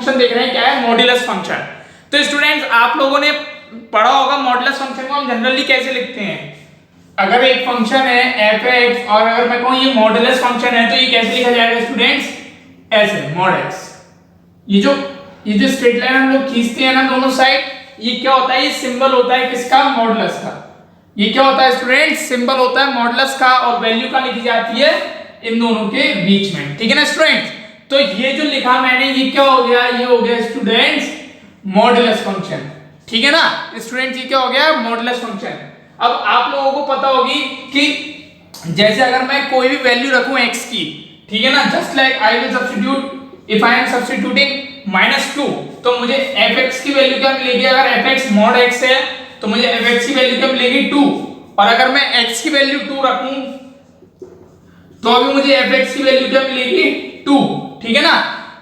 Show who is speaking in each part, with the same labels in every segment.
Speaker 1: Function देख रहे हैं, क्या है, मॉड्यूलस फंक्शन। तो स्टूडेंट्स आप लोगों ने पढ़ा होगा मॉड्यूलस फंक्शन को हम जनरली कैसे लिखते हैं। अगर एक फंक्शन है f(x) और अगर मैं कहूं ये मॉड्यूलस फंक्शन है तो ये कैसे लिखा जाएगा स्टूडेंट्स, ऐसे mod x। ये जो स्ट्रेट लाइन हम लोग खींचते हैं ना दोनों साइड, ये क्या होता है, ये सिंबल होता है किसका, मॉड्यूलस का। ये क्या होता है स्टूडेंट्स, सिंबल होता है मॉड्यूलस का, और वैल्यू का लिखी जाती है इन दोनों के बीच में, ठीक है ना स्टूडेंट्स। तो ये जो लिखा मैंने ये क्या हो गया, ये हो गया स्टूडेंट्स मॉड्यूलस फंक्शन, ठीक है ना स्टूडेंट्स, ये क्या हो गया, मॉड्यूलस फंक्शन। अब आप लोगों को पता होगी कि जैसे अगर मैं कोई भी वैल्यू रखूं x की, ठीक है ना, just like I will substitute, if I am substituting -2 तो मुझे fx की वैल्यू क्या मिलेगी, अगर fx mod x है तो मुझे fx की वैल्यू क्या मिलेगी 2, और अगर मैं x की वैल्यू 2 रखूं तो अभी मुझे fx की वैल्यू क्या मिलेगी 2, ठीक है ना।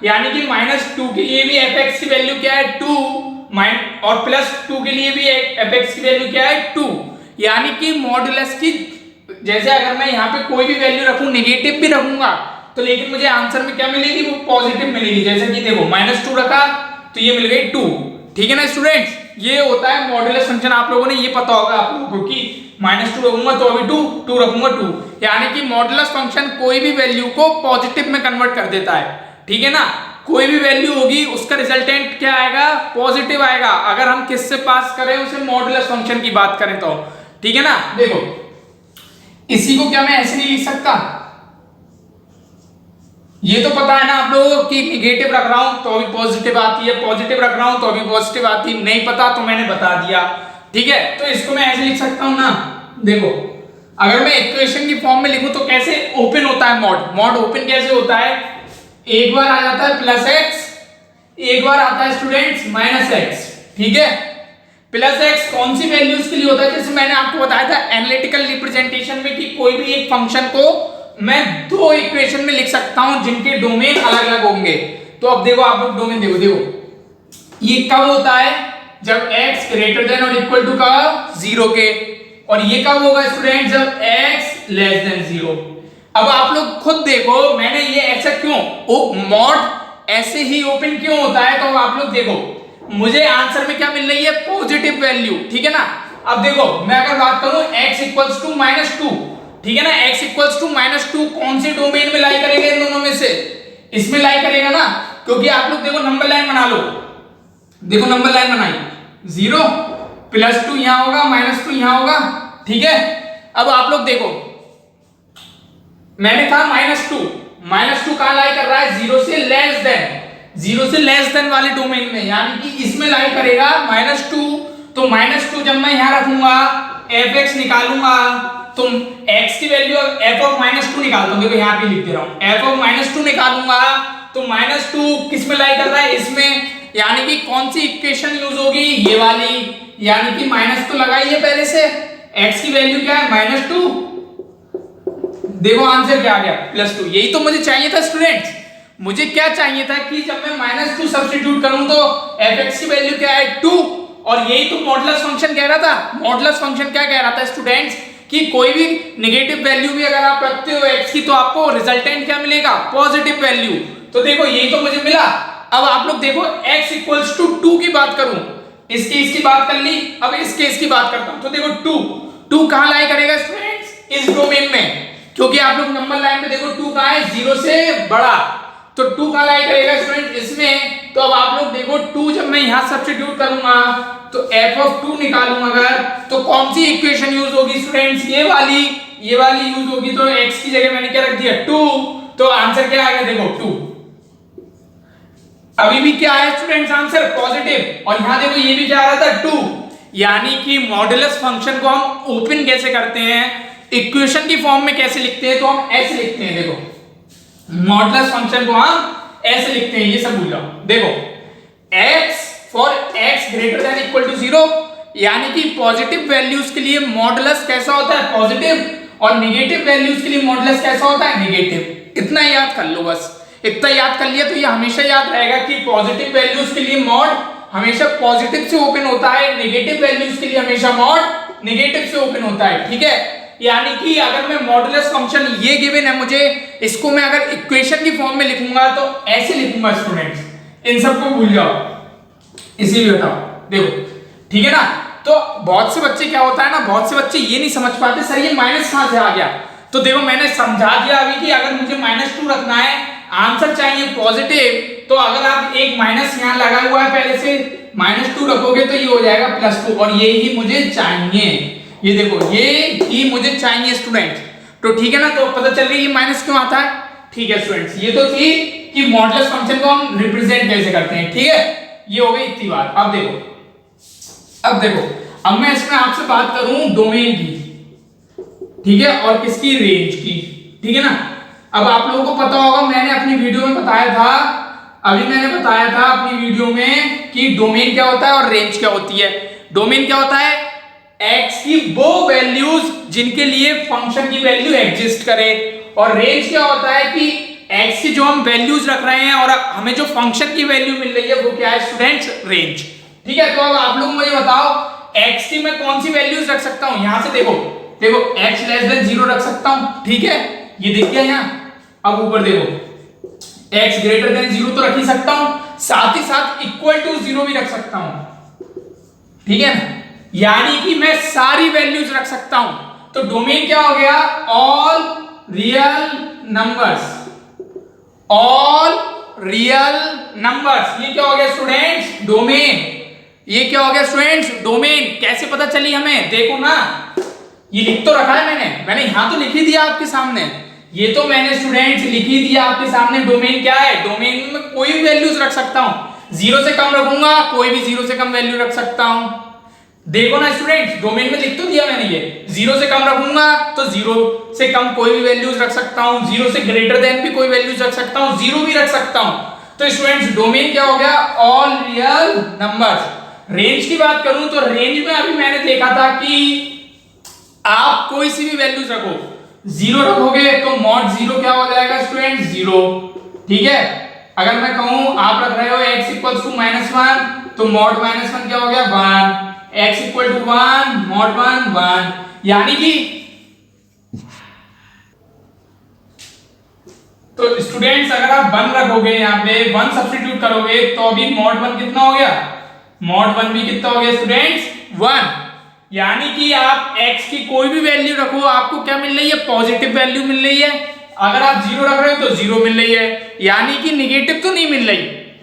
Speaker 1: यानी कि -2 के लिए भी fx की वैल्यू क्या है 2, और +2 के लिए भी fx की वैल्यू क्या है 2। यानी कि मॉड्यूलस की जैसे अगर मैं यहाँ पे कोई भी वैल्यू रखूं, नेगेटिव भी रखूंगा तो लेकिन मुझे आंसर में क्या मिलेगी, वो पॉजिटिव मिलेगी। जैसे कि देखो -2 रखा तो ये मिल गई 2, ठीक है ना स्टूडेंट्स। ये होता है मॉड्यूलस फंक्शन, आप लोगों ने ये पता होगा आप लोगों को कि -2 रखूंगा तो अभी 2 रखूंगा 2, यानी कि मॉड्यूलस फंक्शन कोई भी वैल्यू को पॉजिटिव में कन्वर्ट कर देता है, ठीक है ना। कोई भी वैल्यू होगी उसका रिजल्टेंट क्या आएगा, पॉजिटिव आएगा, अगर हम किससे पास करें उसे, मॉड्यूलस फंक्शन की बात करें तो, ठीक है ना। देखो इसी को क्या मैं ऐसे नहीं लिख सकता, ये तो पता है ना आप लोगों को कि निगेटिव रख रहा हूं तो अभी पॉजिटिव आती है, पॉजिटिव रख रहा हूं तो अभी पॉजिटिव आती है, नहीं पता तो मैंने बता दिया, ठीक है। तो इसको मैं ऐसे लिख सकता हूं ना, देखो अगर मैं इक्वेशन की फॉर्म में लिखूं तो कैसे ओपन होता है मॉड ओपन कैसे होता है, एक बार आ जाता है +x, एक बार आता है स्टूडेंट्स -x, ठीक है। +x कौन सी वैल्यूज के लिए होता है, जैसे मैंने आपको बताया था एनालिटिकल रिप्रेजेंटेशन में कि कोई भी एक फंक्शन को मैं 2 इक्वेशन में लिख सकता हूं जिनके डोमेन अलग अलग होंगे। तो अब देखो आप लोग डोमेन देखो ये कब होता है, जब x ग्रेटर देन और इक्वल टू का 0 के, और ये कब होगा स्टूडेंट, जब x लेस देन 0। अब आप लोग खुद देखो मैंने ये ऐसा क्यों, मॉड ऐसे ही ओपन क्यों होता है, तो आप लोग देखो मुझे आंसर में क्या मिल रही है, पॉजिटिव वैल्यू, ठीक है ना। अब देखो मैं अगर बात करूं x इक्वल्स टू -2, ठीक है ना, x इक्वल्स टू -2 कौन से डोमेन में लाई करेगा, इन दोनों में से इसमें लाई करेगा ना, क्योंकि आप लोग देखो नंबर लाइन बना लो, देखो नंबर लाइन बनाई, 0 +2 यहां होगा, -2 यहां होगा, ठीक है। अब आप लोग देखो मैंने कहा -2 कहां लाई कर रहा है, 0 से लेस देन वाले डोमेन में, यानी कि इसमें लाई करेगा -2। तो -2 जब मैं यहां रखूंगा fx निकालूंगा तो x की वैल्यू f(-2) निकालता हूं, देखो यहां पे लिख दे रहा हूं, f(-2) निकालूंगा तो -2 किस में लाई कर रहा है, इसमें, यानी कि कौन सी इक्वेशन यूज होगी, ये वाली, यानी कि माइनस तो लगाई है पहले से, x की वैल्यू क्या है -2, देखो आंसर क्या आ गया +2। यही तो मुझे चाहिए था स्टूडेंट्स, मुझे क्या चाहिए था कि जब मैं -2 सब्स्टिट्यूट करूं तो fx की वैल्यू क्या है 2, और यही तो मॉडुलस फंक्शन कह रहा था। मॉडुलस फंक्शन क्या कह रहा था स्टूडेंट्स, कि कोई भी नेगेटिव वैल्यू भी अगर आप रखते हो x की तो आपको रिजल्टेंट क्या मिलेगा, पॉजिटिव वैल्यू। तो देखो यही तो मुझे मिला। अब आप लोग देखो x इक्वल्स टू 2 की बात करूं, इस केस की बात कर ली, अब इस केस की बात करता हूं, तो देखो 2 कहां लाई करेगा स्टूडेंट्स, इस डोमेन में, क्योंकि आप लोग नंबर लाइन में देखो 2 कहां है, 0 से बड़ा, तो 2 कहां लाई करेगा स्टूडेंट, इसमें। तो अब आप लोग देखो 2 जब मैं यहां सब्स्टिट्यूट करूंगा तो f(2) निकालूंगा अगर, तो कौन सी इक्वेशन यूज होगी स्टूडेंट्स, ये वाली यूज होगी। तो x की जगह मैंने क्या रख दिया 2, तो आंसर क्या आएगा, देखो 2। अभी भी क्या है स्टूडेंट्स, आंसर पॉजिटिव, और यहां देखो ये भी क्या आ रहा था 2। यानी कि मॉडुलस फंक्शन को हम ओपन कैसे करते हैं, इक्वेशन की फॉर्म में कैसे लिखते हैं, तो हम ऐसे लिखते हैं, देखो मॉडुलस फंक्शन को हम ऐसे लिखते हैं, ये सब भूल जाओ। देखो x for x greater than equal to 0, यानी कि पॉजिटिव वैल्यूज के लिए मॉडुलस कैसा होता है, पॉजिटिव, और नेगेटिव वैल्यूज के लिए मॉडुलस कैसा होता है, नेगेटिव। इतना याद कर लो बस, इतना याद कर लिया तो ये हमेशा याद रहेगा कि पॉजिटिव वैल्यूज के लिए मॉड हमेशा पॉजिटिव से ओपन होता है, नेगेटिव वैल्यूज के लिए हमेशा मॉड नेगेटिव से ओपन होता है, ठीक है। यानी कि अगर मैं मॉडुलस फंक्शन ये गिवन है मुझे, इसको मैं अगर इक्वेशन की फॉर्म में लिखूंगा तो ऐसे लिखूंगा स्टूडेंट्स, इन सबको भूल जाओ, इसी भी हटाओ, देखो ठीक है ना। तो बहुत से बच्चे क्या होता है ना, बहुत से बच्चे ये नहीं समझ पाते सर ये माइनस कहां से आ गया। तो देखो मैंने समझा दिया अभी कि अगर मुझे -2 रखना है, आंसर चाहिए पॉजिटिव, तो अगर आप एक माइनस यहां लगा हुआ है पहले से, -2 रखोगे तो ये हो जाएगा +2, और ये ही मुझे चाहिए, ये देखो ये ही मुझे चाहिए स्टूडेंट्स। तो ठीक है ना, तो पता चल रही है माइनस क्यों आता है। ठीक है स्टूडेंट्स, ये तो थी कि मॉडुलस फंक्शन को हम रिप्रेजेंट कैसे करते हैं, ठीक है, ये हो गई इतनी बात। अब देखो अब मैं इसमें आपसे बात करूं डोमेन की, ठीक है, और किसकी, रेंज की, ठीक है ना। अब आप लोगों को पता होगा मैंने अपनी वीडियो में बताया था, अभी मैंने बताया था अपनी वीडियो में कि डोमेन क्या होता है और रेंज क्या होती है। डोमेन क्या होता है, x की वो वैल्यूज जिनके लिए फंक्शन की वैल्यू एग्जिस्ट करे, और रेंज क्या होता है कि x की जो हम वैल्यूज रख रहे हैं और हमें जो फंक्शन की वैल्यू मिल रही है वो क्या है स्टूडेंट्स, रेंज, ठीक है। तो अब आप लोग मुझे बताओ x की मैं कौन सी वैल्यूज रख सकता हूं, यहां से देखो x लेस देन 0 रख सकता हूं, ठीक है, ये दिख गया यहां। अब ऊपर देखो x ग्रेटर देन 0 तो रख ही सकता हूं, साथ ही साथ इक्वल टू 0 भी रख सकता हूं, ठीक है ना, यानी कि मैं सारी वैल्यूज रख सकता हूं। तो डोमेन क्या हो गया, all real numbers, all real numbers, ये क्या हो गया स्टूडेंट्स, डोमेन। ये क्या हो गया स्टूडेंट्स, डोमेन। कैसे पता चली हमें, देखो ना, ये लिख तो रखा है मैंने यहां तो लिख ही दिया आपके सामने, ये तो मैंने स्टूडेंट्स लिख ही दिया आपके सामने। डोमेन क्या है, डोमेन में कोई भी वैल्यूज रख सकता हूं, 0 से कम रखूंगा, कोई भी 0 से कम वैल्यू रख सकता हूं। देखो ना स्टूडेंट्स, डोमेन में लिख तो दिया मैंने, ये 0 से कम रखूंगा तो 0 से कम कोई भी वैल्यूज रख सकता हूं, 0 से ग्रेटर देन भी कोई वैल्यूज रख सकता हूं, 0 भी रख सकता हूं। तो स्टूडेंट्स डोमेन क्या हो गया, ऑल रियल नंबर्स। रेंज की बात करूं तो रेंज में अभी मैंने देखा था कि आप कोई सी भी वैल्यूज रखो, 0 रखोगे तो मॉड 0 क्या हो जाएगा स्टूडेंट, 0, ठीक है। अगर मैं कहूं आप रख रहे हो x इक्वल्स टू -1 तो मॉड -1 क्या हो गया, 1, x इक्वल टू 1 मॉड 1 1, यानी कि तो स्टूडेंट्स अगर आप 1 रखोगे, यहाँ पे 1 सब्स्टिट्यूट करोगे तो अभी मॉड 1 कितना हो गया, मॉड 1 भी कितना हो गया स्टूडेंट्स, 1, यानी कि आप x की कोई भी वैल्यू रखो आपको क्या मिल रही है, पॉजिटिव वैल्यू मिल रही है। अगर आप 0 रख रहे हो तो 0 मिल रही है, यानी कि निगेटिव तो नहीं मिल रही।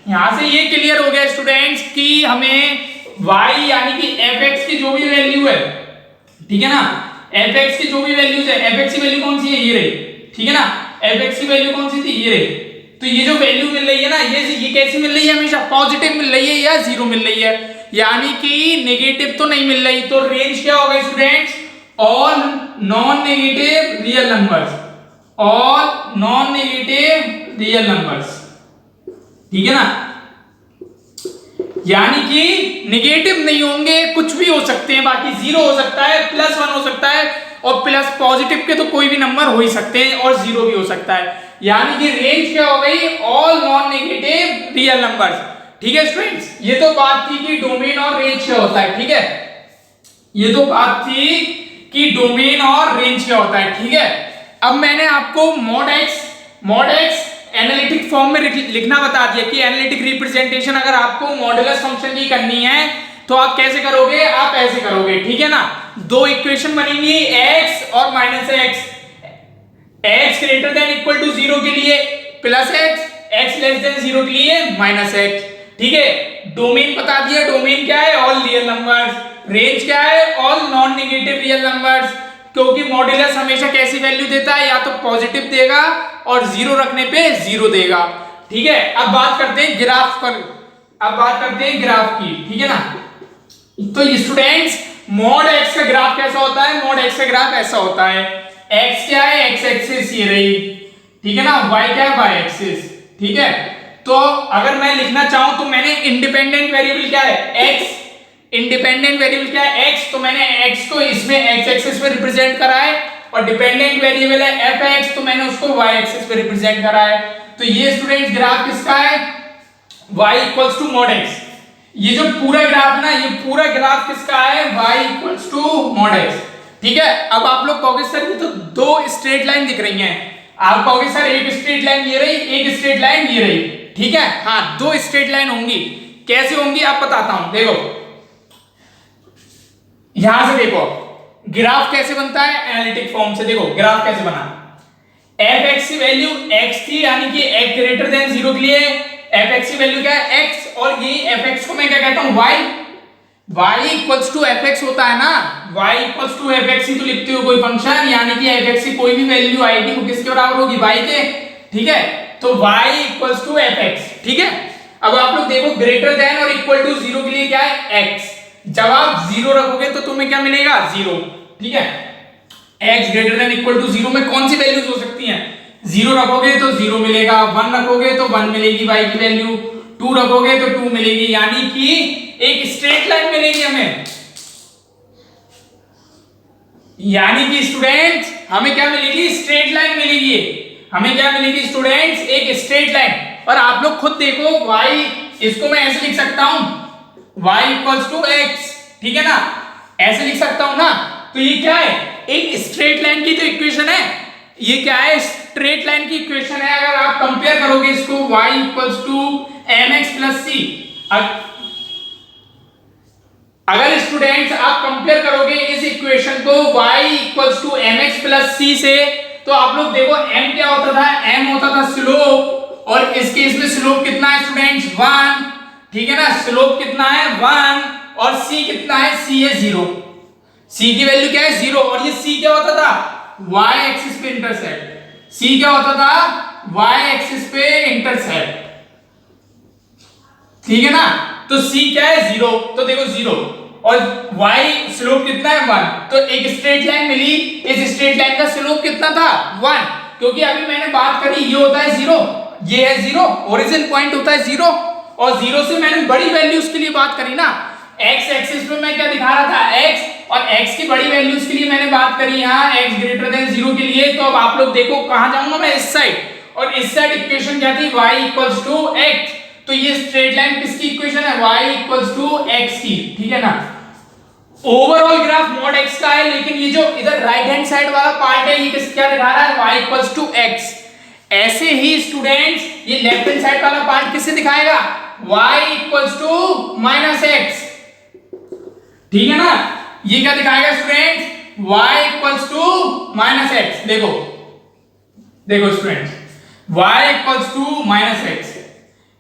Speaker 1: यहां से ये क्लियर हो गया स्टूडेंट्स कि हमें y यानी कि fx की जो भी वैल्यू है, ठीक है ना, fx की जो भी वैल्यूज है, fx की वैल्यू कौन सी है, ये रही, ठीक है ना, fx की वैल्यू कौन सी थी, ये रही। तो ये जो वैल्यू मिल रही है ना, ये कैसी मिल रही है, हमेशा पॉजिटिव मिल रही है या 0 मिल रही है, यानी कि नेगेटिव तो नहीं मिल रही। तो रेंज क्या होगा students, all non negative real numbers, all non negative real numbers, ठीक है ना, यानी कि नेगेटिव नहीं होंगे, कुछ भी हो सकते हैं, बाकी 0 हो सकता है, +1 हो सकता है, और प्लस पॉजिटिव के तो कोई भी नंबर हो ही सकते हैं, और 0 भी हो सकता है, यानी कि रेंज क्या हो गई, all non negative real numbers, ठीक है स्टूडेंट्स। ये तो बात थी कि डोमेन और रेंज क्या होता है, ठीक है, ये तो बात थी कि डोमेन और रेंज क्या होता है, ठीक है। अब मैंने आपको मॉड x एनालिटिक फॉर्म में लिखना बता दिया कि एनालिटिक रिप्रेजेंटेशन अगर आपको मॉडुलस फंक्शन की करनी है तो आप कैसे करोगे, आप ऐसे करोगे, ठीक है ना। दो इक्वेशन बनेंगी x और -x, x greater than equal to 0 के लिए +x, x लेस देन 0 के लिए -x, ठीक है। डोमेन बता दिया, डोमेन क्या है, ऑल रियल नंबर्स, रेंज क्या है, all non negative real numbers, क्योंकि मॉड्यूलस हमेशा कैसी वैल्यू देता है, या तो पॉजिटिव देगा और 0 रखने पे 0 देगा, ठीक है। अब बात करते हैं ग्राफ पर, अब बात करते हैं ग्राफ की, ठीक है ना। तो स्टूडेंट्स मॉड x का ग्राफ कैसा होता है, मॉड x का ग्राफ ऐसा होता है, x क्या है, x एक्सिस ये रही, ठीक है ना, y क्या है, y एक्सिस, ठीक है। तो अगर मैं लिखना चाहूं तो मैंने इंडिपेंडेंट वेरिएबल क्या है, x, इंडिपेंडेंट वेरिएबल क्या है, x, तो मैंने x को इसमें x एक्सिस पे रिप्रेजेंट करा है, और डिपेंडेंट वेरिएबल है f(x), तो मैंने उसको y एक्सिस पे रिप्रेजेंट करा है। तो ये स्टूडेंट्स ग्राफ किसका है, y equals to mod x। ये जो पूरा ग्राफ है ना, ये पूरा ग्राफ किसका है, y equals to mod x, ठीक है। अब आप लोग कहोगे सर ये तो दो स्ट्रेट लाइन दिख रही हैं, आप कहोगे सर एक स्ट्रेट लाइन ये रही, एक स्ट्रेट लाइन ये रही, ठीक है। हाँ, दो स्ट्रेट लाइन होंगी। कैसे होंगी आप बताता हूं, देखो यहां से देखो ग्राफ कैसे बनता है एनालिटिक फॉर्म से। देखो ग्राफ कैसे बना, एफ एक्स की वैल्यू एक्स थी, यानी कि एक्स ग्रेटर देन 0 के लिए एफ एक्स की वैल्यू क्या है एक्स, और ये एफ एक्स को मैं क्या कहता हूं Y. y equals to F X होता है ना, y equals to F X ही तो लिखते हो कोई फंक्शन, यानी कि एफ एक्स की कोई भी वैल्यू आएगी वो किसके बराबर होगी y के, ठीक है। तो y equals to F x, ठीक है। अब आप लोग देखो ग्रेटर देन और इक्वल टू 0 के लिए क्या है x, जब आप 0 रखोगे तो तुम्हें क्या मिलेगा 0, ठीक है। x greater than equal to 0 में कौन सी वैल्यूज हो सकती हैं, 0 रखोगे तो 0 मिलेगा, 1 रखोगे तो 1 मिलेगी y की वैल्यू, 2 रखोगे तो 2 मिलेगी, यानी कि एक स्ट्रेट लाइन मिलेगी हमें। यानी कि स्टूडेंट्स हमें क्या मिलेगी, स्ट्रेट लाइन मिलेगी। हमें क्या मिलेगी स्टूडेंट्स, एक स्ट्रेट लाइन। और आप लोग खुद देखो y, इसको मैं ऐसे लिख सकता हूं y इक्वल्स टू x, ठीक है ना, ऐसे लिख सकता हूं ना। तो ये क्या है, एक स्ट्रेट लाइन की जो इक्वेशन है, ये क्या है स्ट्रेट लाइन की इक्वेशन है। अगर आप कंपेयर करोगे इसको y equals to mx plus c, अगर स्टूडेंट्स आप कंपेयर करोगे इस इक्वेशन को y equals to mx plus c से, तो आप लोग देखो m क्या होता था, m होता था स्लोप, और इस केस में स्लोप कितना है स्टूडेंट्स 1, ठीक है ना, स्लोप कितना है 1, और c कितना है, c है 0, c की वैल्यू क्या है 0, और ये c क्या होता था y एक्सिस पे इंटरसेप्ट, c क्या होता था y एक्सिस पे इंटरसेप्ट, ठीक है ना। तो c क्या है 0, तो देखो 0, और y स्लोप कितना है 1, तो एक स्ट्रेट लाइन मिली। इस स्ट्रेट लाइन का स्लोप कितना था 1, क्योंकि अभी मैंने बात करी ये होता है 0, ये है 0, ओरिजिन पॉइंट होता है 0, और 0 से मैंने बड़ी वैल्यूज के लिए बात करी ना, x एक्सिस पे मैं क्या दिखा रहा था x, और x की बड़ी वैल्यूज के लिए मैंने बात करी यहाँ x ग्रेटर देन 0 के लिए। तो अब आप लोग देखो कहां जाऊंगा मैं, इस साइड, और इस साइड इक्वेशन क्या थी y इक्वल्स टू x, तो ये स्ट्रेट लाइन किसकी इक्वेशन है y इक्वल्स टू x की, ठीक है ना। ओवरऑल ग्राफ मॉड x का है, लेकिन ये जो इधर राइट हैंड साइड वाला पार्ट है ये किस क्या दिखा रहा है y इक्वल्स टू x। ऐसे ही स्टूडेंट्स ये लेफ्ट हैंड साइड वाला पार्ट किससे दिखाएगा, y equals to minus x, ठीक है ना। ये क्या दिखाएगा students, y equals to minus x। देखो देखो students y equals to minus x,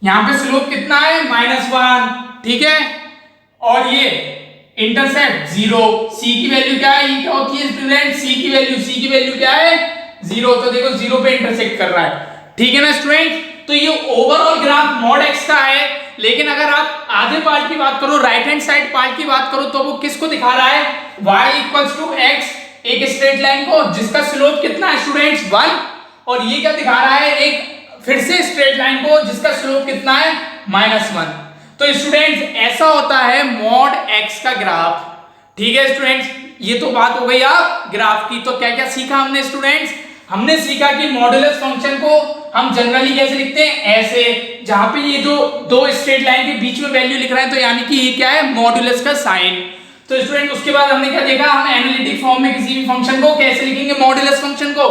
Speaker 1: यहां पे स्लोप कितना है -1, ठीक है, और ये इंटरसेप्ट 0, c की वैल्यू क्या है, ये क्या होती है स्टूडेंट, c की वैल्यू क्या है 0, तो देखो 0 पे इंटरसेक्ट कर रहा है, ठीक है ना स्टूडेंट। तो ये ओवरऑल ग्राफ मॉड x का है, लेकिन अगर आप आधे पार्ट की बात करो, राइट हैंड साइड पार्ट की बात करो, तो वो किसको दिखा रहा है y इक्वल्स टू x, एक स्ट्रेट लाइन को जिसका स्लोप कितना है स्टूडेंट्स 1, और ये क्या दिखा रहा है एक फिर से स्ट्रेट लाइन को जिसका स्लोप कितना है -1। तो स्टूडेंट्स ऐसा होता है मॉड x का ग्राफ, ठीक है स्टूडेंट्स। ये तो बात हो गई आप ग्राफ की। तो क्या क्या सीखा हमने स्टूडेंट्स, हमने सीखा कि मॉडुलस फंक्शन को हम जनरली कैसे लिखते हैं, ऐसे, जहां पे ये जो दो स्ट्रेट लाइन के बीच में वैल्यू लिख रहे हैं, तो यानी कि ये क्या है मॉडुलस का साइन। तो स्टूडेंट उसके बाद हमने क्या देखा, हम एनालिटिक फॉर्म में किसी भी फंक्शन को कैसे लिखेंगे मॉडुलस फंक्शन को,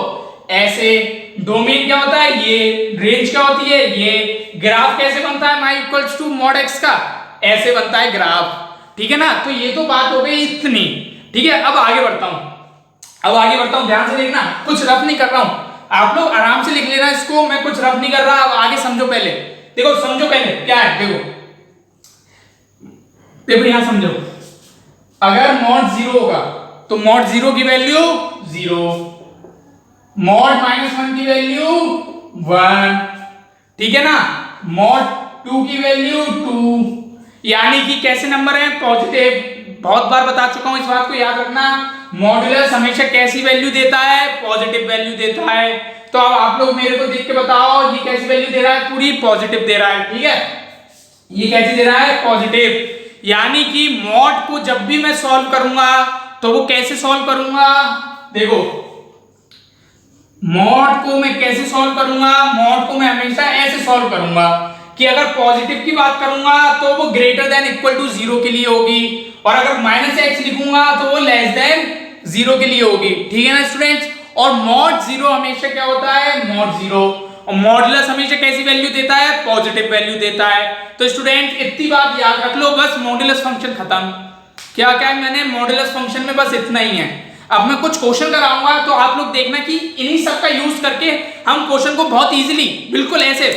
Speaker 1: ऐसे। डोमेन क्या होता है ये, रेंज क्या होती है ये, ग्राफ कैसे बनता है y equals to mod x का, ऐसे बनता है ग्राफ, ठीक है ना। तो ये तो बात हो गई इतनी, ठीक है। अब आगे बढ़ता हूं, ध्यान से देखना, कुछ रफ नहीं कर रहा हूं, आप लोग आराम से लिख लेना इसको, मैं कुछ रफ नहीं कर रहा। अब आगे समझो, पहले देखो, समझो पहले क्या है, देखो यहां समझो, अगर मॉड 0 होगा तो मॉड 0 की वैल्यू 0, मॉड -1 की वैल्यू 1, ठीक है ना, मॉड 2 की वैल्यू 2, यानी कि कैसे नंबर है पॉजिटिव। बहुत बार बता चुका हूं इस बात को याद रखना, मॉडुलस हमेशा कैसी वैल्यू देता है, पॉजिटिव वैल्यू देता है। तो अब आप लोग मेरे को देख के बताओ ये कैसी वैल्यू दे रहा है, पूरी पॉजिटिव दे रहा है, ठीक है। ये कैसी दे रहा है पॉजिटिव, यानी कि मॉड को जब भी मैं सॉल्व करूंगा तो वो कैसे सॉल्व करूंगा, देखो मॉड को मैं कैसे सॉल्व करूंगा, मॉड को मैं हमेशा ऐसे सॉल्व करूंगा कि अगर पॉजिटिव की बात करूंगा तो वो ग्रेटर देन इक्वल टू 0 के लिए होगी, और अगर -x लिखूंगा तो वो लेस देन 0 के लिए होगी, ठीक है ना स्टूडेंट्स। और मॉड 0 हमेशा क्या होता है मॉड 0, और मॉडुलस हमेशा कैसी वैल्यू देता है, पॉजिटिव वैल्यू देता है। तो स्टूडेंट इतनी बात याद रख लो, बस मॉडुलस फंक्शन खत्म। क्या क्या है मैंने मॉडुलस फंक्शन में बस इतना ही है। अब मैं कुछ क्वेश्चन कराऊंगा तो आप लोग देखना कि इन्हीं सब का यूज करके हम क्वेश्चन को बहुत इजीली बिल्कुल ऐसे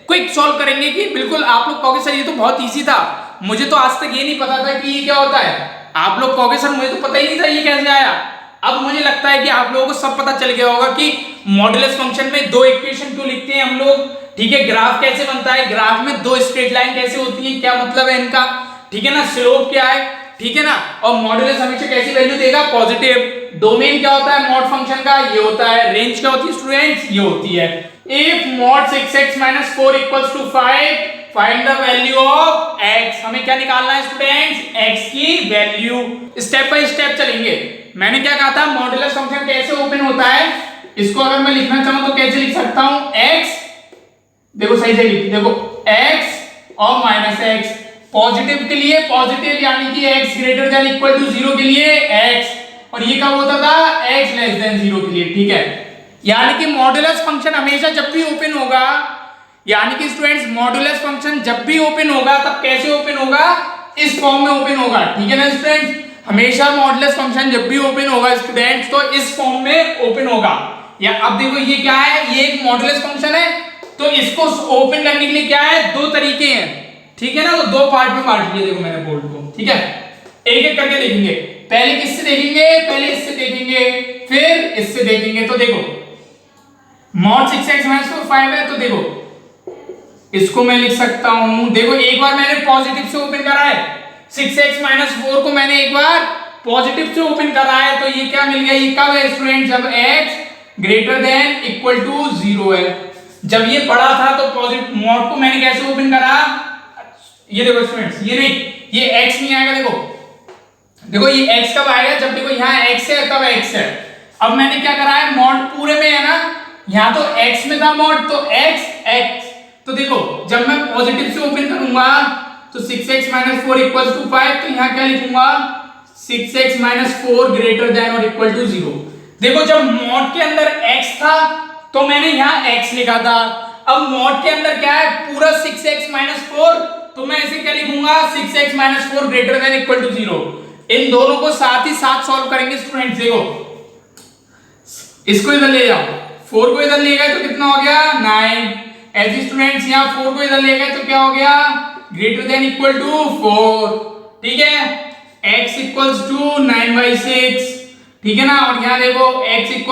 Speaker 1: क्विक सॉल्व करेंगे कि बिल्कुल आप लोग कहोगे सर ये तो बहुत इजी था, मुझे तो आज तक ये नहीं पता था कि ये क्या होता है। आप लोग कहोगे सर मुझे तो पता ही नहीं था ये कैसे आया। अब मुझे लगता है कि आप लोगों को सब पता चल गया होगा कि मॉडुलस फंक्शन में दो इक्वेशन क्यों लिखते हैं हम लोग, ठीक है, ग्राफ कैसे बनता है, ग्राफ में दो स्ट्रेट लाइन कैसे होती है, क्या मतलब है इनका, ठीक है ना, स्लोप क्या है, ठीक है ना, और मॉडुलस हमेशा कैसी वैल्यू देगा, पॉजिटिव। डोमेन क्या होता है मॉड फंक्शन का, ये होता है। रेंज क्या होती है स्टूडेंट्स, ये होती है। If mod 6x - 4 = 5 find the value of x। हमें क्या निकालना है स्टूडेंट्स, x की वैल्यू। स्टेप बाय स्टेप चलेंगे। मैंने क्या कहा था, मॉडुलस फंक्शन कैसे ओपन होता है, इसको अगर मैं लिखना चाहूं तो कैसे लिख सकता हूं, x, देखो सही से लिख, देखो x और -x। पॉजिटिव के लिए पॉजिटिव यानी कि x > 0 के लिए x, और ये कब होता था, x < 0 के लिए, ठीक है। यानी कि मॉडुलस फंक्शन हमेशा जब भी ओपन होगा, यानी कि स्टूडेंट्स मॉडुलस फंक्शन जब भी ओपन होगा तब कैसे ओपन होगा, इस फॉर्म में ओपन होगा, ठीक है ना स्टूडेंट्स। हमेशा मॉडुलस फंक्शन जब भी ओपन होगा स्टूडेंट्स तो इस फॉर्म में ओपन होगा। या अब देखो ये क्या है, ये एक मॉडुलस फंक्शन है, तो इसको ओपन करने के लिए क्या है, दो तरीके हैं, ठीक है ना। तो दो पार्ट में बांट लिया, देखो मैंने बोर्ड को, ठीक है, एक एक करके देखेंगे। पहले किससे देखेंगे, पहले इससे देखेंगे, फिर इससे देखेंगे। तो देखो मॉड 6x - 4 5 है, तो देखो इसको मैं लिख सकता हूं, देखो एक बार मैंने पॉजिटिव से ओपन करा है, 6x - 4 को मैंने एक बार पॉजिटिव से ओपन करा है, तो ये क्या मिल गया, ये कब है स्टूडेंट, जब x > 0 है। जब ये बड़ा था तो पॉजिटिव मॉड को मैंने कैसे ओपन करा, ये देखो स्टूडेंट्स, ये नहीं, ये x नहीं आएगा, देखो ये x कब आएगा, जब देखो यहाँ x है तब x है। अब मैंने क्या करा है, मॉड पूरे में है ना, यहाँ तो x में था मॉड, तो x। तो देखो जब मैं पॉजिटिव से ओपन करूंगा तो 6x - 4 = 5, तो यहाँ क्या लिखूंगा, 6x - 4 > 0। देखो जब मॉड के अंदर x था तो मैंने यहाँ x लिखा था, अब मॉड के अंदर क्या है, पूरा 6x - 4, तो मैं इसे क्या लिखूंगा, 6x - 4 > 0। इन दोनों को साथ ही साथ सॉल्व करेंगे स्टूडेंट्स। देखो इसको इधर ले जाओ, 4 को इधर ले गए तो कितना हो गया, 9। ऐसे स्टूडेंट्स यहाँ 4 को इधर ले गए तो क्या हो गया, > 4, ठीक है, x = 9/6, ठीक है ना। और यहाँ देखो x >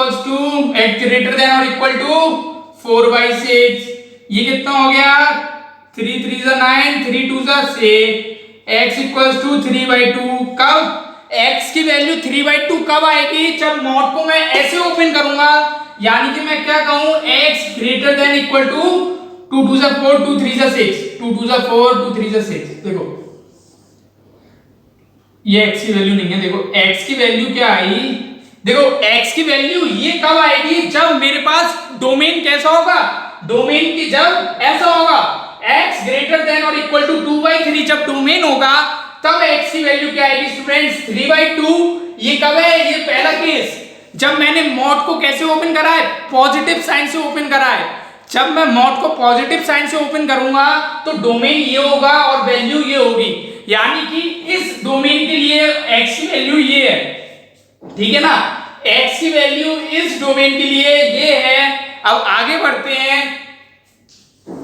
Speaker 1: 4/6, ये कितना हो गया, 3 3 9, 3 2 6, x = 3/2। कब x की वैल्यू 3/2 कब आएगी, जब मॉड को मैं ऐसे ओपन करूंगा, यानी कि मैं क्या कहूं, x > 2 2 4, 2 3 6, 2 2 4, 2 3 6। देखो ये x की वैल्यू नहीं है, देखो x की वैल्यू क्या आई, देखो x की वैल्यू ये कब आएगी, जब मेरे पास डोमेन कैसा होगा, डोमेन की जब ऐसा होगा, x > 2/3, जब डोमेन होगा तब x की वैल्यू क्या आएगी स्टूडेंट्स, 3/2। ये कब है, ये पहला केस, जब मैंने मॉड को कैसे ओपन करा है, पॉजिटिव साइन से ओपन करा है। जब मैं मॉड को पॉजिटिव साइन से ओपन करूंगा तो डोमेन ये होगा और वैल्यू ये होगी, यानी कि इस डोमेन के लिए x की वैल्यू ये है, ठीक है ना, x की वैल्यू इस डोमेन के लिए ये है। अब आगे बढ़ते हैं,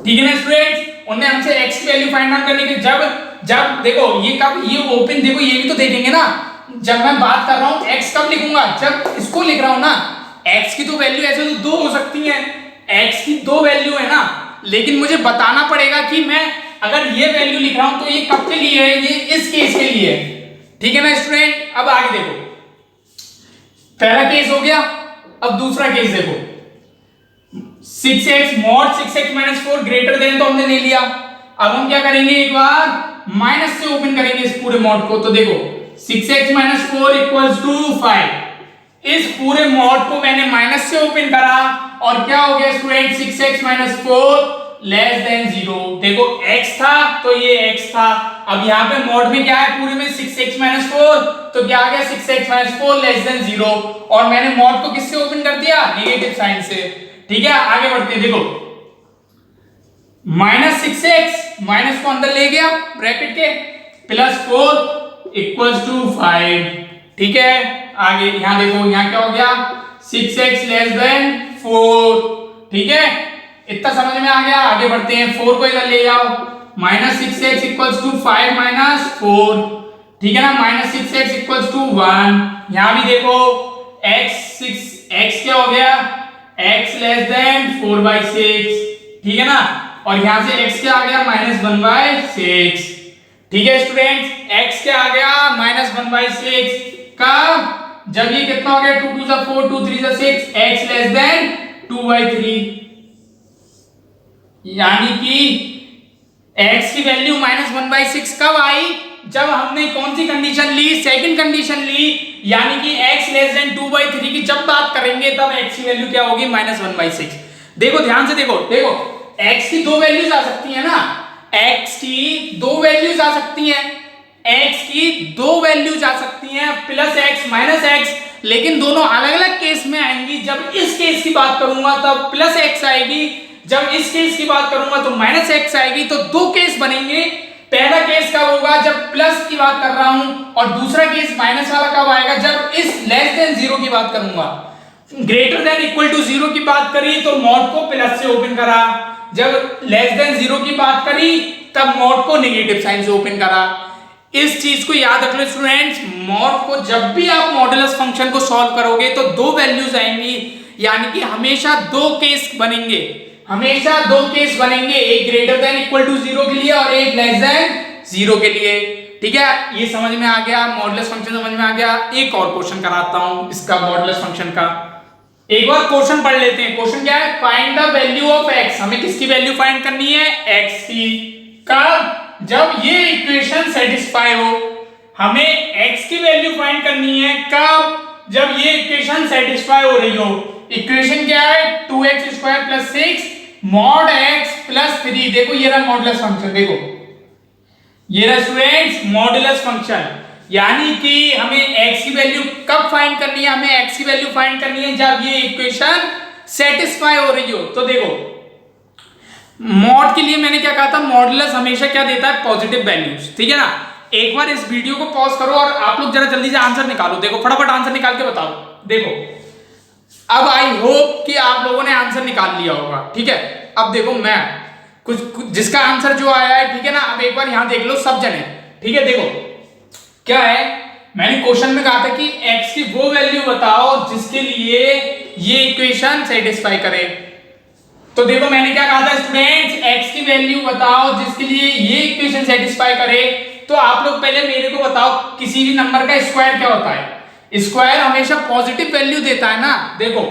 Speaker 1: ठीक है ना स्टूडेंट्स, उन्हें हमसे x की वैल्यू फाइंड आउट करने के, जब देखो ये कब ये ओपन, देखो ये भी तो देखेंगे ना, जब मैं बात कर रहा हूं x कब लिखूंगा, जब इसको लिख रहा हूं ना, x की तो वैल्यू ऐसे तो दो हो सकती है, x की दो वैल्यू है ना, लेकिन मुझे बताना पड़ेगा कि मैं अगर ये वैल्यू लिख रहा हूं तो ये कब के लिए है, ये इस केस के लिए है, ठीक है ना स्टूडेंट। अब आगे देखो, पहला केस हो गया, अब दूसरा केस देखो, 6x मॉड 6x - 4 > तो हमने ले लिया। अब हम क्या करेंगे, एक बार माइनस से ओपन करेंगे इस पूरे मॉड को, तो देखो 6x - 4 = 5, इस पूरे मॉड को मैंने माइनस से ओपन करा और क्या हो गया स्टूडेंट, 6x - 4 < 0। देखो x था तो ये x था, अब यहाँ पे मॉड में क्या है, पूरे में 6x - 4, तो क्या आ गया, 6x - 4 < 0, और मैंने मॉड को किससे ओपन कर दिया, नेगेटिव साइन से, ठीक है। आगे बढ़ते हैं, देखो -6x माइनस को अंदर ले गया ब्रैकेट के, +4 इक्वल्स टू 5। ठीक है, आगे यहां देखो, यहां क्या हो गया, 6x लेस देन 4। ठीक है, इतना समझ में आ गया। आगे बढ़ते हैं, 4 को इधर ले जाओ, -6x इक्वल्स टू 5 माइनस 4। ठीक है ना, -6x इक्वल्स टू 1। यहां भी देखो x क्या हो गया, x लेस देन 4/6। ठीक है ना, और यहां से x क्या आ गया, -1/6। ठीक है स्टूडेंट्स, x क्या आ गया, -1/6 का, जब ये कितना हो गया, 2 2 4 2 3 6, x लेस देन 2/3। यानी कि x की वैल्यू -1/6 कब आई, जब हमने कौन सी कंडीशन ली, सेकंड कंडीशन ली, यानी कि x लेस देन 2/3 की जब बात करेंगे तब x की वैल्यू क्या होगी, -1/6। देखो ध्यान से देखो, x की दो वैल्यूज आ सकती है ना, x की दो वैल्यूज आ सकती हैं, x की दो वैल्यूज आ सकती हैं, +x -x, लेकिन दोनों अलग अलग केस में आएंगी। जब इस केस की बात करूंगा तब +x आएगी, जब इस केस की बात करूंगा तो -x आएगी। तो दो केस बनेंगे। पहला केस कब होगा, जब प्लस की बात कर रहा हूं, और दूसरा केस माइनस वाला कब आएगा, जब इस लेस देन 0 की बात करूंगा। ग्रेटर देन इक्वल टू 0 की बात करी तो मॉड को प्लस से ओपन करा, जब लेस देन 0 की बात करी तब मॉड को नेगेटिव साइन से ओपन करा। इस चीज को याद रख लो स्टूडेंट्स, मॉड को जब भी आप मॉडुलस फंक्शन को सॉल्व करोगे तो दो वैल्यूज आएंगी, यानी कि हमेशा दो केस बनेंगे, हमेशा दो केस बनेंगे, एक ग्रेटर देन इक्वल टू 0 के लिए और एक लेस देन 0 के लिए। ठीक है, ये समझ में आ गया, मॉडुलस फंक्शन समझ में आ गया। एक और क्वेश्चन कराता हूं इसका, मॉडुलस फंक्शन का एक बार क्वेश्चन पढ़ लेते हैं। क्वेश्चन क्या है, find the value of x। हमें किसकी वैल्यू फाइंड करनी है, x की। कब, जब ये इक्वेशन सेटिस्फाई हो। हमें x की वैल्यू फाइंड करनी है कब, जब ये इक्वेशन सेटिस्फाई हो रही हो। इक्वेशन क्या है, 2x² + 6 mod x + 3। देखो ये रहा मॉडुलस फंक्शन, देखो ये रहा स्टूडेंट्स मॉडुलस फंक्शन। यानी कि हमें x की वैल्यू कब फाइंड करनी है, हमें x की वैल्यू फाइंड करनी है जब ये इक्वेशन सेटिस्फाई हो रही हो। तो देखो मॉड के लिए मैंने क्या कहा था, मॉडुलस हमेशा क्या देता है, पॉजिटिव वैल्यूज। ठीक है ना, एक बार इस वीडियो को पॉज करो और आप लोग जरा जल्दी से आंसर निकालो। देखो फटाफट आंसर निकाल के बताओ। देखो अब आई होप कि आप लोगों ने आंसर निकाल लिया होगा। ठीक है, अब देखो मैं कुछ जिसका आंसर जो आया है, ठीक है ना, अब एक बार यहां देख लो सब जने। ठीक है, देखो क्या है, मैंने क्वेश्चन में कहा था कि x की वो वैल्यू बताओ जिसके लिए ये इक्वेशन सेटिस्फाई करे। तो देखो मैंने क्या कहा था स्टूडेंट्स, x की वैल्यू बताओ जिसके लिए ये इक्वेशन सेटिस्फाई करे। तो आप लोग पहले मेरे को बताओ, किसी भी नंबर का स्क्वायर क्या होता है, स्क्वायर हमेशा पॉजिटिव वैल्यू देता है ना। देखो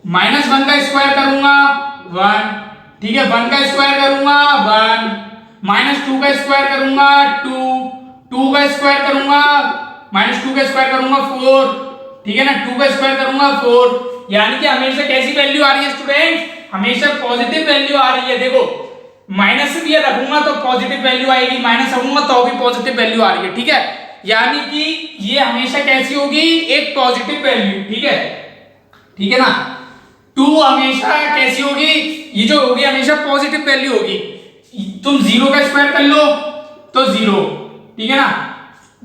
Speaker 1: -1 का स्क्वायर करूंगा 1, ठीक है, 1 का स्क्वायर करूंगा 1, -2 का स्क्वायर करूंगा 2, 2 का स्क्वायर करूंगा -2 का स्क्वायर करूंगा 4, ठीक है ना, 2 का स्क्वायर करूंगा 4। यानी कि हमेशा कैसी वैल्यू आ रही है स्टूडेंट, हमेशा पॉजिटिव वैल्यू आ रही है। देखो माइनस भी रखूंगा तो पॉजिटिव वैल्यू आएगी, माइनस रखूंगा तो भी पॉजिटिव वैल्यू आ रही है। ठीक है, यानी कि ये हमेशा कैसी होगी, एक पॉजिटिव वैल्यू। ठीक है, ठीक है ना, 2 हमेशा कैसी होगी, ये जो होगी हमेशा पॉजिटिव वैल्यू होगी। तुम 0 का स्क्वायर कर लो तो 0, ठीक है ना,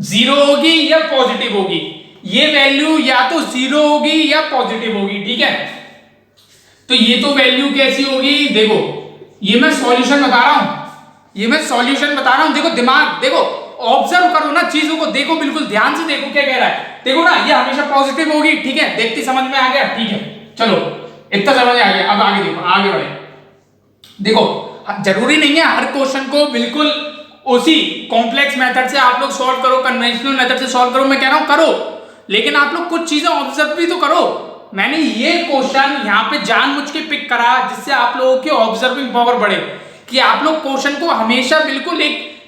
Speaker 1: 0 होगी या पॉजिटिव होगी, ये वैल्यू या तो 0 होगी या पॉजिटिव होगी। ठीक है, तो ये तो वैल्यू कैसी होगी, देखो ये मैं सॉल्यूशन बता रहा हूं, ये मैं सॉल्यूशन बता रहा हूं। देखो दिमाग, देखो ऑब्जर्व करो ना चीजों को, देखो बिल्कुल ध्यान से देखो क्या कह रहा है। देखो ना ये हमेशा पॉजिटिव होगी। ठीक है, देखती समझ में आ गया। ठीक है, चलो इतना समझ में आ गया। अब आगे देखो, आगे बढ़े। देखो जरूरी नहीं है हर क्वेश्चन को बिल्कुल उसी कॉम्प्लेक्स मेथड से आप लोग सॉल्व करो, कन्वेंशनल मेथड से सॉल्व करो, मैं कह रहा हूं करो, लेकिन आप लोग कुछ चीजें ऑब्जर्व भी तो करो। मैंने ये क्वेश्चन यहाँ पे जानबूझ के पिक करा जिससे आप लोगों की ऑब्जर्विंग पावर बढ़े, कि आप लोग क्वेश्चन को हमेशा बिल्कुल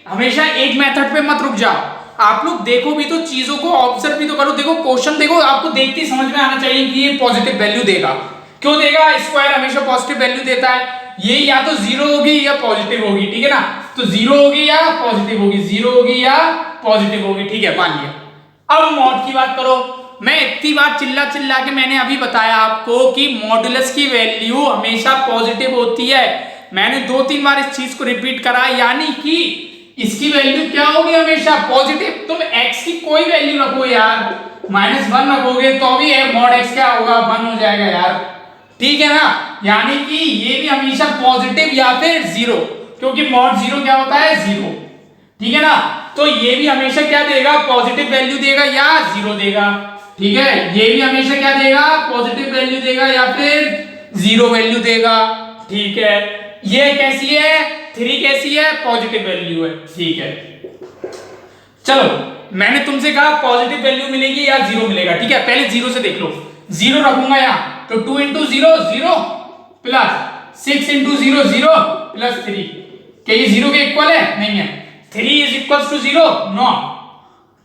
Speaker 1: हमेशा एक मेथड पे मत रुक जाओ, आप लोग देखो भी तो, चीजों को ऑब्जर्व भी तो करो। देखो क्वेश्चन देखो, आपको देखते ही समझ में आना चाहिए कि ये पॉजिटिव वैल्यू देगा। क्यों देगा, स्क्वायर हमेशा पॉजिटिव वैल्यू देता है, ये या तो 0 होगी या पॉजिटिव होगी। ठीक है ना, तो 0 होगी या पॉजिटिव होगी, 0 होगी या पॉजिटिव होगी। ठीक है, मान लिया। अब मॉड की बात करो। मैं इतनी बार चिल्ला के मैंने अभी बताया आपको कि मॉडुलस की वैल्यू हमेशा पॉजिटिव होती है मैंने 2-3 बार इस चीज को रिपीट करा, यानी कि इसकी वैल्यू क्या होगी हमेशा पॉजिटिव। तुम x की कोई वैल्यू रखो यार, -1 रखोगे तो भी मॉड x क्या होगा, 1 हो जाएगा यार, ठीक है ना। यानी कि ये भी हमेशा पॉजिटिव या फिर 0, क्योंकि मॉड 0 क्या होता है, 0, ठीक है ना। तो ये भी हमेशा क्या देगा, पॉजिटिव वैल्यू देगा या 0 देगा, ठीक है। ये भी हमेशा क्या देगा, पॉजिटिव वैल्यू देगा या फिर 0 वैल्यू देगा, ठीक है। ये कैसी है, 3 कैसी है, पॉजिटिव वैल्यू है, ठीक है। चलो मैंने तुमसे कहा पॉजिटिव वैल्यू मिलेगी या 0 मिलेगा, ठीक है। पहले 0 से देख लो, 0 रखूंगा यहाँ तो 2 × 0 0 प्लस 6 × 0 0 प्लस 3, क्या ये 0 के इक्वल है, नहीं है। 3 is equals to 0, no,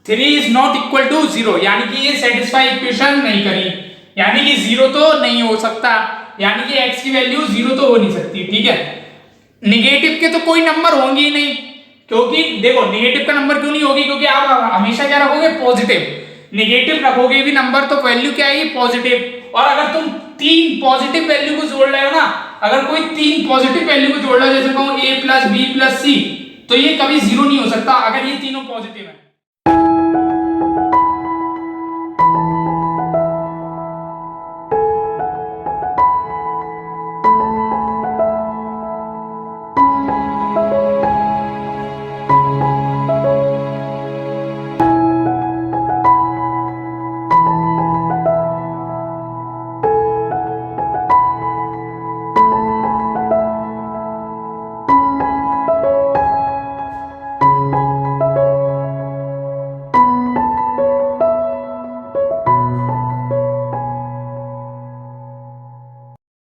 Speaker 1: 3 is not equal to 0, यानी कि ये सेटिस्फाई इक्वेशन नहीं करी, यानी कि 0 तो नहीं हो सकता, यानी कि x की वैल्यू 0 तो हो नहीं सकती, ठीक है। निगेटिव के तो कोई नंबर होंगे ही नहीं, क्योंकि देखो निगेटिव का नंबर क्यों नहीं होगी, क्योंकि आप हमेशा क्या रखोगे, पॉजिटिव। निगेटिव रखोगे भी नंबर तो वैल्यू क्या आएगी, पॉजिटिव। और अगर तुम 3 पॉजिटिव वैल्यू को जोड़ रहे हो ना, अगर कोई 3 पॉजिटिव वैल्यू को जोड़ रहा है, जैसे कहूं a + b + c, तो ये कभी 0 नहीं हो सकता अगर ये तीनों पॉजिटिव है।